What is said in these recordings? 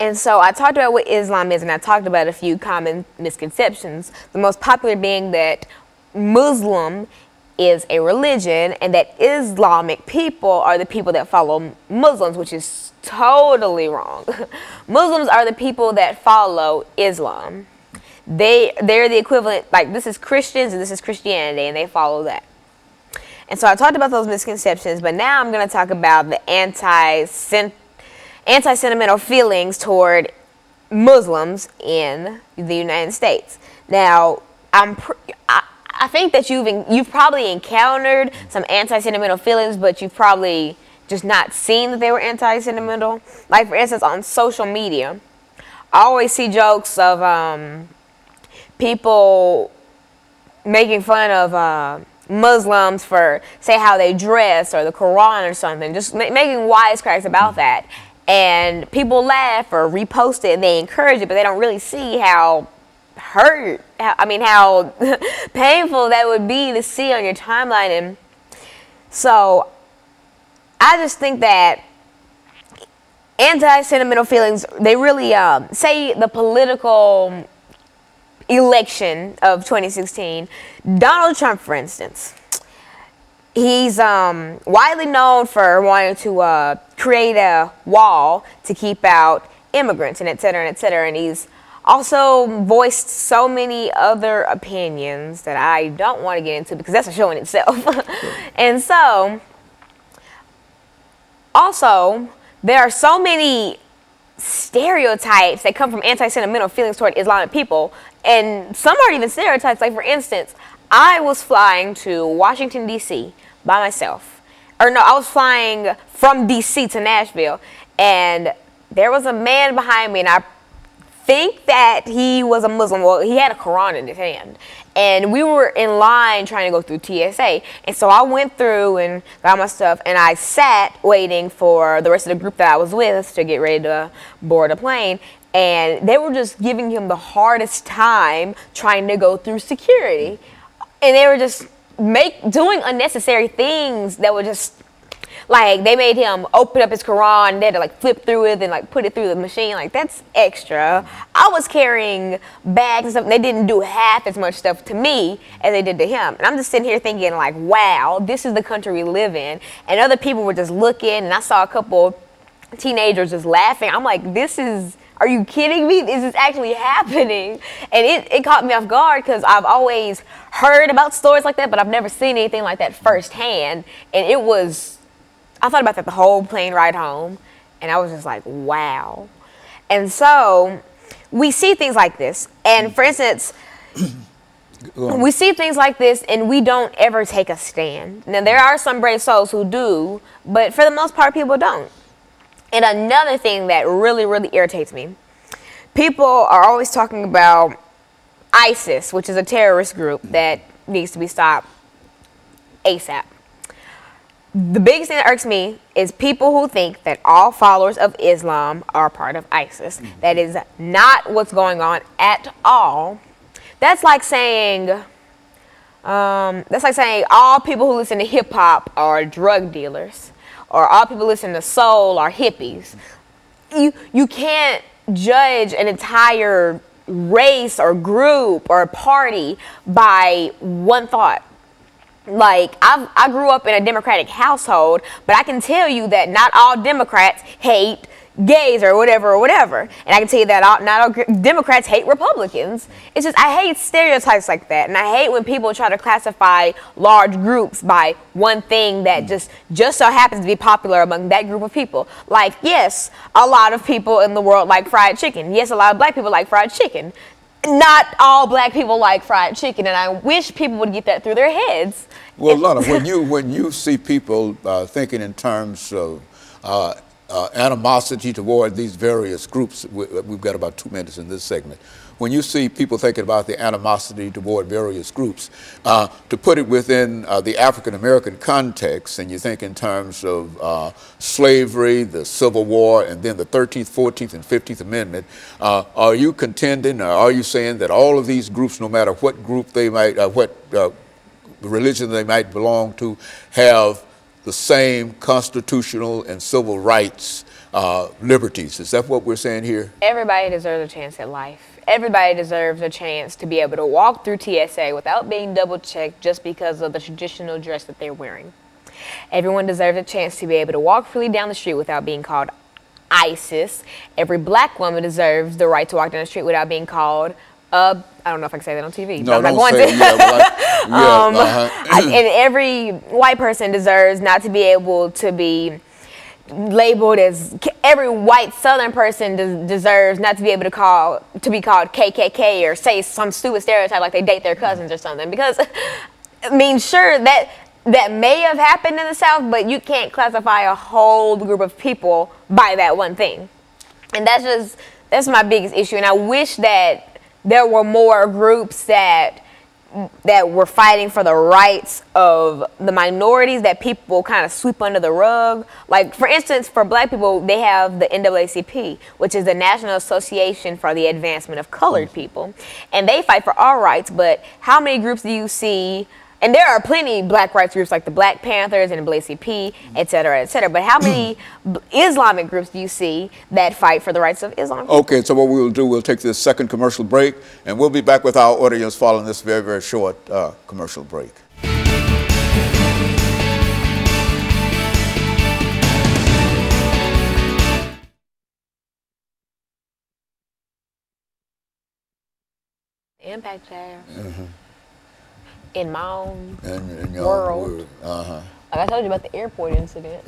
And so I talked about what Islam is, and I talked about a few common misconceptions. The most popular being that Muslim is a religion and that Islamic people are the people that follow Muslims, which is totally wrong. Muslims are the people that follow Islam. They're the equivalent, like this is Christians and this is Christianity, and they follow that. And so I talked about those misconceptions, but now I'm going to talk about the anti-sentimental feelings toward Muslims in the United States. Now, I think that you've probably encountered some anti-sentimental feelings, but you've probably just not seen that they were anti-sentimental. Like, for instance, on social media, I always see jokes of people making fun of Muslims for, say, how they dress or the Quran or something, just making wisecracks about that. And people laugh or repost it and they encourage it, but they don't really see how how painful that would be to see on your timeline. And so I just think that anti-sentimental feelings, they really, say the political election of 2016, Donald Trump, for instance, he's widely known for wanting to create a wall to keep out immigrants and et cetera, and he's also voiced so many other opinions that I don't want to get into because that's a show in itself. And so, also, there are so many stereotypes that come from anti-sentimental feelings toward Islamic people, and some aren't even stereotypes. Like, for instance, I was flying to Washington, D.C. by myself. Or no, I was flying from D.C. to Nashville, and there was a man behind me, and I think that he was a Muslim. Well, he had a Quran in his hand, and we were in line trying to go through TSA, and so I went through and got my stuff, and I sat waiting for the rest of the group that I was with to get ready to board a plane, and they were just giving him the hardest time trying to go through security, and they were just doing unnecessary things that were just, like, they made him open up his Quran and they had to, like, flip through it and, like, put it through the machine. Like, that's extra. I was carrying bags and stuff, and they didn't do half as much stuff to me as they did to him. And I'm just sitting here thinking, like, wow, this is the country we live in. And other people were just looking, and I saw a couple teenagers just laughing. I'm like, are you kidding me? This is actually happening. And it caught me off guard because I've always heard about stories like that, but I've never seen anything like that firsthand. And I thought about that the whole plane ride home, and I was just like, wow. And so we see things like this. And for instance, we see things like this and we don't ever take a stand. Now, there are some brave souls who do, but for the most part, people don't. And another thing that really, really irritates me, people are always talking about ISIS, which is a terrorist group that needs to be stopped ASAP. The biggest thing that irks me is people who think that all followers of Islam are part of ISIS. That is not what's going on at all. That's like saying all people who listen to hip hop are drug dealers, or all people who listen to soul are hippies. You can't judge an entire race or group or party by one thought. Like, I grew up in a Democratic household, but I can tell you that not all Democrats hate gays or whatever. And I can tell you that not all Democrats hate Republicans. It's just, I hate stereotypes like that. And I hate when people try to classify large groups by one thing that just so happens to be popular among that group of people. Like, yes, a lot of people in the world like fried chicken. Yes, a lot of black people like fried chicken. Not all black people like fried chicken, and I wish people would get that through their heads. Well, Lana, when you see people thinking in terms of animosity toward these various groups, we've got about 2 minutes in this segment. When you see people thinking about the animosity toward various groups, to put it within the African-American context, and you think in terms of slavery, the Civil War, and then the 13th, 14th, and 15th Amendment, are you contending, or are you saying that all of these groups, no matter what group they might, what religion they might belong to, have the same constitutional and civil rights liberties. Is that what we're saying here? Everybody deserves a chance at life. Everybody deserves a chance to be able to walk through TSA without being double-checked just because of the traditional dress that they're wearing. Everyone deserves a chance to be able to walk freely down the street without being called ISIS. Every black woman deserves the right to walk down the street without being called I don't know if I can say that on TV. No, but I'm don't not say going to. And And every white person deserves not to be able to be labeled as, every white Southern person deserves not to be able to be called KKK or say some stupid stereotype like they date their cousins or something. Because, I mean, sure, that may have happened in the South, but you can't classify a whole group of people by that one thing. And that's my biggest issue. And I wish that there were more groups that were fighting for the rights of the minorities that people kind of sweep under the rug. Like, for instance, for black people, they have the NAACP, which is the National Association for the Advancement of Colored People. And they fight for our rights, but how many groups do you see? And there are plenty of black rights groups like the Black Panthers and the NAACP, et cetera, et cetera. But how many Islamic groups do you see that fight for the rights of Islam? Okay, so what we'll do, we'll take this second commercial break, and we'll be back with our audience following this very, very short commercial break. Impact have. In my own in your world. Like I told you about the airport incident.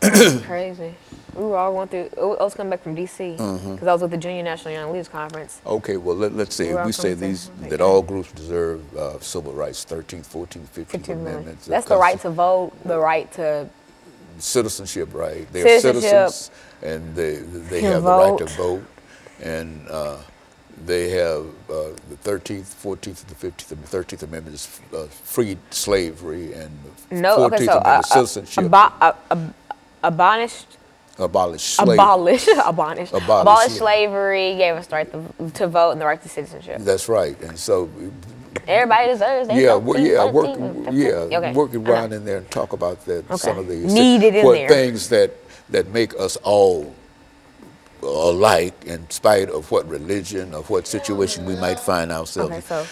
It's crazy. We were all going through, I was coming back from D.C. because I was with the Junior National Young Leaders Conference. Okay, well, let's see. We say that all groups deserve civil rights, 13th, 14th, 15th Amendments. That's the right to vote, the right to citizenship, right? They are citizens, and they have the right to vote, and they have the 13th, 14th, and the 15th. The 13th Amendment is freed slavery, and the 14th Amendment is citizenship. Abolish slavery, gave us the right to vote and the right to citizenship. That's right, and so everybody deserves that. Work around in there and talk about that. Some of the things that make us all alike in spite of what religion or what situation we might find ourselves in. Okay, so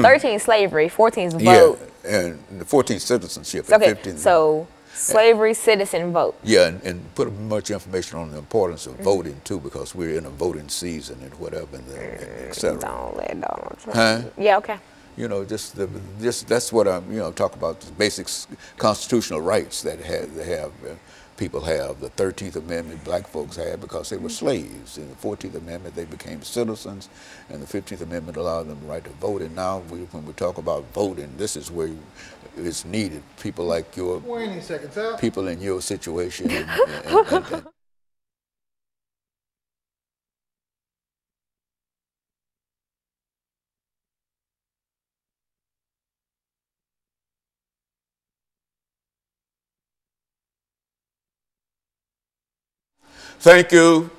13 slavery, 14 vote. Yeah, and the 14th citizenship. Okay, 15th. so slavery, citizen, vote. Yeah, and put much information on the importance of voting too, because we're in a voting season and whatever, and et cetera. Don't let Donald Trump. Huh? Yeah, okay. You know, just that's what I'm, talk about, the basic constitutional rights that people have. The 13th Amendment black folks had because they were slaves. In the 14th Amendment, they became citizens, and the 15th Amendment allowed them the right to vote. And now, when we talk about voting, this is where it's needed. People like your, people in your situation. And thank you,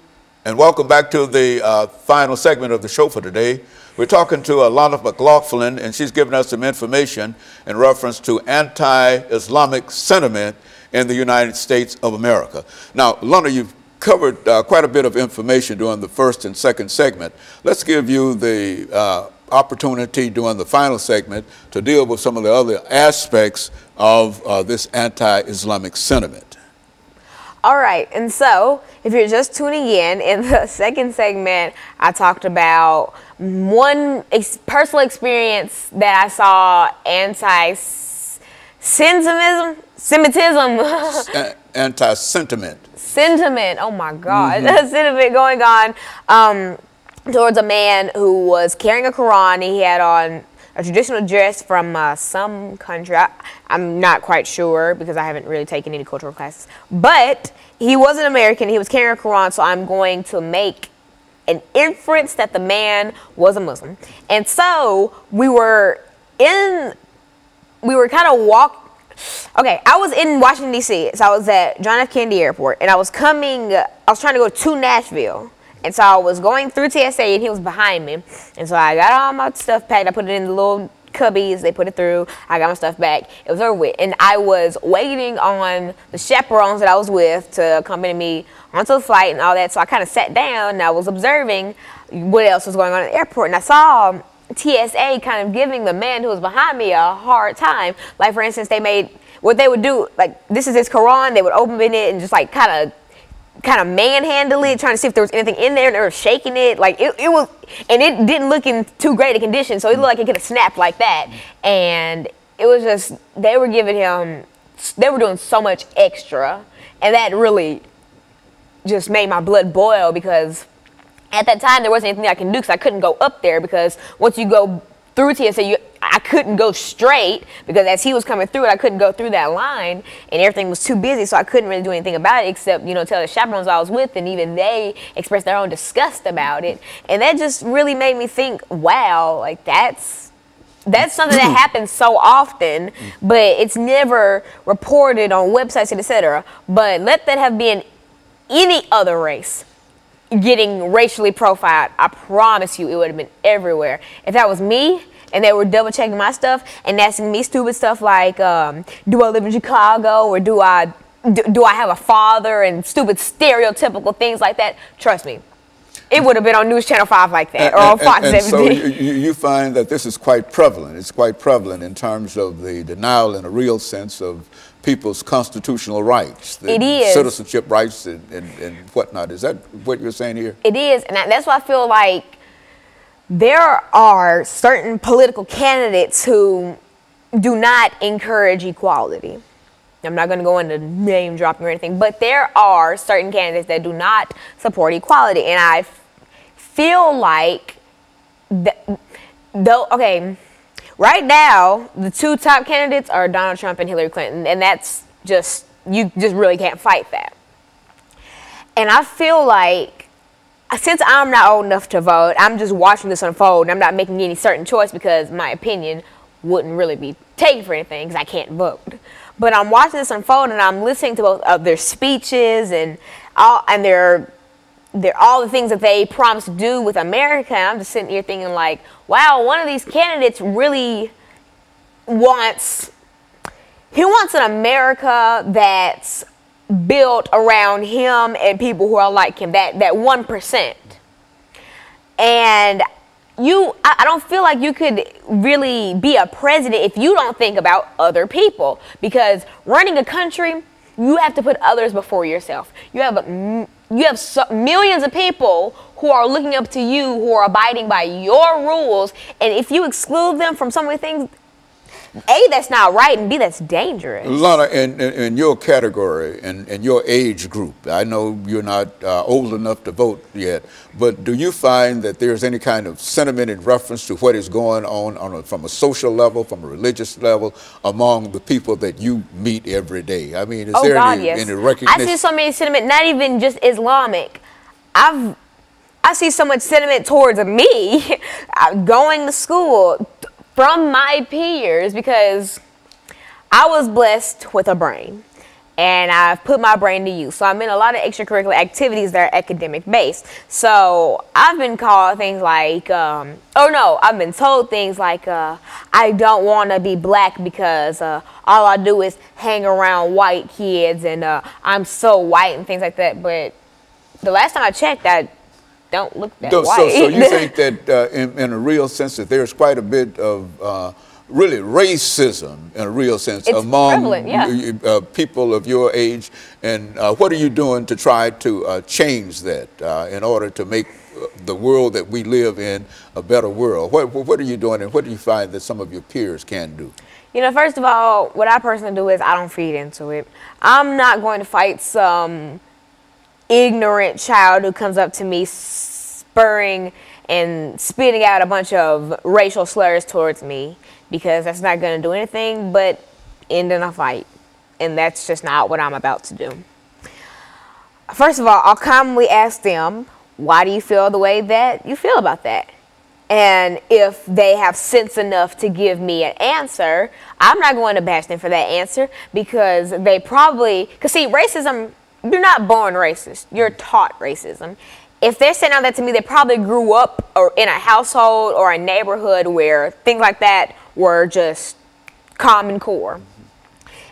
and welcome back to the final segment of the show for today. We're talking to Alana McLaughlin, and she's giving us some information in reference to anti-Islamic sentiment in the United States of America. Now, Alana, you've covered quite a bit of information during the first and second segment. Let's give you the opportunity during the final segment to deal with some of the other aspects of this anti-Islamic sentiment. All right, and so if you're just tuning in the second segment, I talked about one personal experience that I saw anti-Semitism. Sentiment, oh my God, sentiment going on towards a man who was carrying a Quran. He had on a traditional dress from some country. I'm not quite sure because I haven't really taken any cultural classes. But he was an American. He was carrying a Quran, so I'm going to make an inference that the man was a Muslim. And so we were kind of okay, I was in Washington, D.C., so I was at John F. Kennedy Airport, and I was trying to go to Nashville. And so I was going through TSA, and he was behind me. And so I got all my stuff packed. I put it in the little cubbies. They put it through. I got my stuff back. It was over with. And I was waiting on the chaperones that I was with to accompany me onto the flight and all that. So I kind of sat down and I was observing what else was going on at the airport. And I saw TSA kind of giving the man who was behind me a hard time. Like, for instance, they made, what they would do, like, this is his Quran. They would open it and just, like, kind of manhandle it, trying to see if there was anything in there, and they were shaking it. Like, it was, and it didn't look in too great a condition, so it looked like it could have snapped like that. And it was just, they were doing so much extra, and that really just made my blood boil, because at that time there wasn't anything I can do, because I couldn't go up there, because once you go through TSA, I couldn't go straight, because as he was coming through it, I couldn't go through that line, and everything was too busy, so I couldn't really do anything about it except, you know, tell the chaperones I was with, and even they expressed their own disgust about it. And that just really made me think, wow, like, that's something that happens so often, but it's never reported on websites, etc. But let that have been any other race getting racially profiled, I promise you it would have been everywhere. If that was me and they were double checking my stuff and asking me stupid stuff like, do I live in Chicago, or do I have a father, and stupid stereotypical things like that, trust me, it would have been on News Channel 5 like that, or on Fox 17. So you find that this is quite prevalent. It's quite prevalent in terms of the denial in a real sense of people's constitutional rights. It is. Citizenship rights and whatnot. Is that what you're saying here? It is, and that's why I feel like there are certain political candidates who do not encourage equality. I'm not going to go into name dropping or anything, but there are certain candidates that do not support equality, and I feel like, okay, right now the two top candidates are Donald Trump and Hillary Clinton, and that's just, you just really can't fight that. And I feel like, since I'm not old enough to vote, I'm just watching this unfold, and I'm not making any certain choice because my opinion wouldn't really be taken for anything because I can't vote. But I'm watching this unfold, and I'm listening to both of their speeches and all the things that they promised to do with America. And I'm just sitting here thinking, like, wow, one of these candidates really wants an America that's built around him and people who are like him, that 1%. And I don't feel like you could really be a president if you don't think about other people, because running a country, you have to put others before yourself. You have millions of people who are looking up to you, who are abiding by your rules, and if you exclude them from some of the things, A, that's not right, and B, that's dangerous. Alana, in your category and your age group, I know you're not old enough to vote yet, but do you find that there's any kind of sentiment in reference to what is going on from a social level, from a religious level, among the people that you meet every day? I mean, is there any recognition? I see so many sentiment, not even just Islamic. I see so much sentiment towards me going to school from my peers, because I was blessed with a brain and I've put my brain to use. So I'm in a lot of extracurricular activities that are academic based. So I've been called things like, I've been told things like, I don't want to be black because all I do is hang around white kids, and I'm so white and things like that. But the last time I checked, I don't look that white. So you think that in a real sense that there's quite a bit of really racism in a real sense among people of your age, and what are you doing to try to change that in order to make the world that we live in a better world? What are you doing, and what do you find that some of your peers can do? You know, first of all, what I personally do is I don't feed into it. I'm not going to fight some ignorant child who comes up to me spurring and spitting out a bunch of racial slurs towards me, because that's not going to do anything but end in a fight, and that's just not what I'm about to do. First of all, I'll calmly ask them, why do you feel the way that you feel about that? And if they have sense enough to give me an answer, I'm not going to bash them for that answer, because they probably, because see, racism, you're not born racist, you're taught racism. If they're saying all that to me, they probably grew up or in a household or a neighborhood where things like that were just Common Core.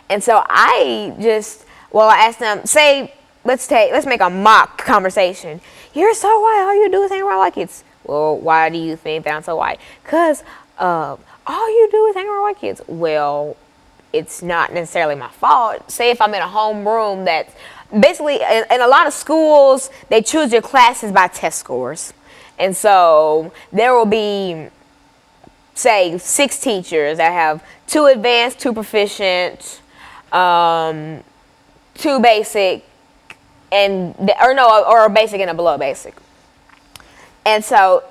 And so I asked them, say, let's make a mock conversation. You're so white, all you do is hang around white kids. Well, why do you think that I'm so white? Because all you do is hang around white kids. Well, it's not necessarily my fault. Say if I'm in a homeroom that's basically, in a lot of schools, they choose your classes by test scores. And so there will be, say, 6 teachers that have 2 advanced, 2 proficient, 2 basic, or a basic and a below basic. And so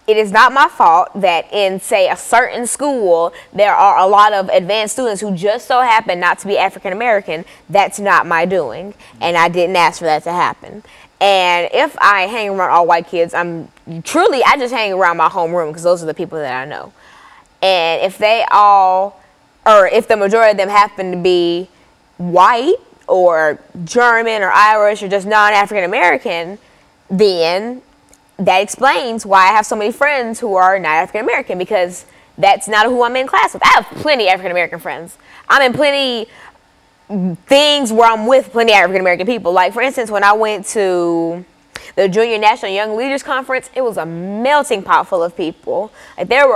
it is not my fault that in, say, a certain school, there are a lot of advanced students who just so happen not to be African American. That's not my doing, and I didn't ask for that to happen. And if I hang around all white kids, I just hang around my homeroom because those are the people that I know. And if if the majority of them happen to be white or German or Irish or just non-African American, then that explains why I have so many friends who are not African American, because that's not who I'm in class with. I have plenty of African American friends. I'm in plenty things where I'm with plenty of African American people. Like, for instance, when I went to the Junior National Young Leaders Conference, it was a melting pot full of people. Like, there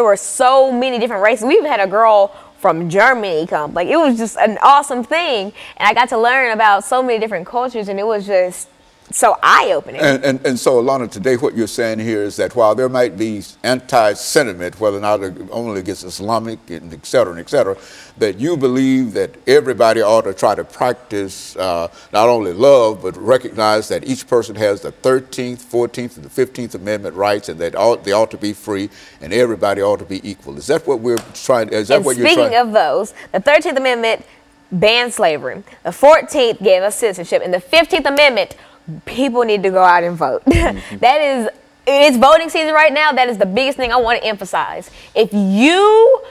were so many different races. We even had a girl from Germany come. Like, it was just an awesome thing, and I got to learn about so many different cultures, and it was just so eye-opening. And so, Alana, today what you're saying here is that while there might be anti-sentiment, whether or not only against Islamic and et cetera, that you believe that everybody ought to try to practice not only love, but recognize that each person has the 13th, 14th, and the 15th Amendment rights, and that they ought to be free, and everybody ought to be equal. Is that what we're trying? Is that what you're trying? Speaking of those, the 13th Amendment banned slavery. The 14th gave us citizenship, and the 15th Amendment, people need to go out and vote. It's voting season right now. That is the biggest thing I want to emphasize. If you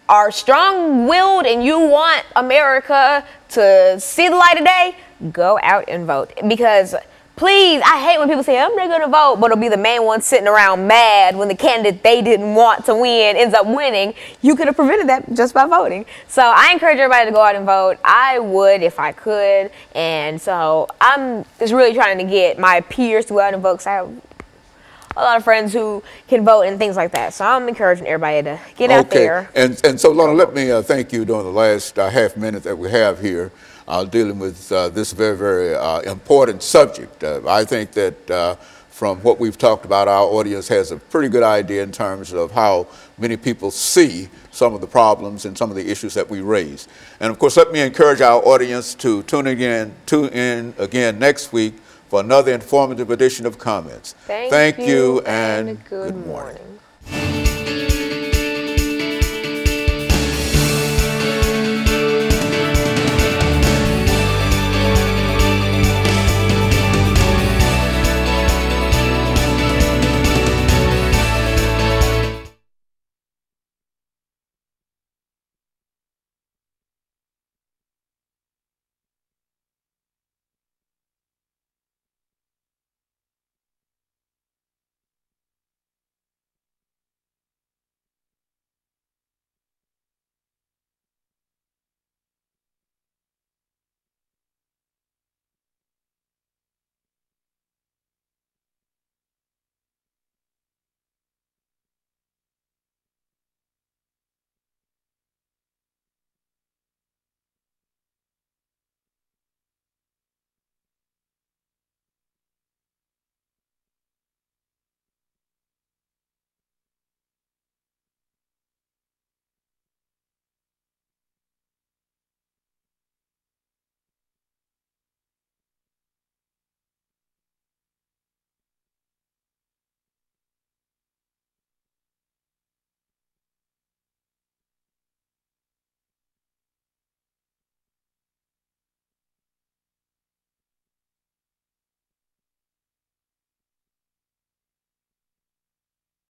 are strong-willed and you want America to see the light of day, go out and vote. Because, please, I hate when people say, I'm not going to vote, but it'll be the main one sitting around mad when the candidate they didn't want to win ends up winning. You could have prevented that just by voting. So I encourage everybody to go out and vote. I would if I could. And so I'm just really trying to get my peers to go out and vote, because I have a lot of friends who can vote and things like that. So I'm encouraging everybody to get out there. And so, Lana, let me thank you during the last half minute that we have here dealing with this very, very important subject. I think that from what we've talked about, our audience has a pretty good idea in terms of how many people see some of the problems and some of the issues that we raise. And of course, let me encourage our audience to tune in again next week for another informative edition of Comments. Thank you and good morning.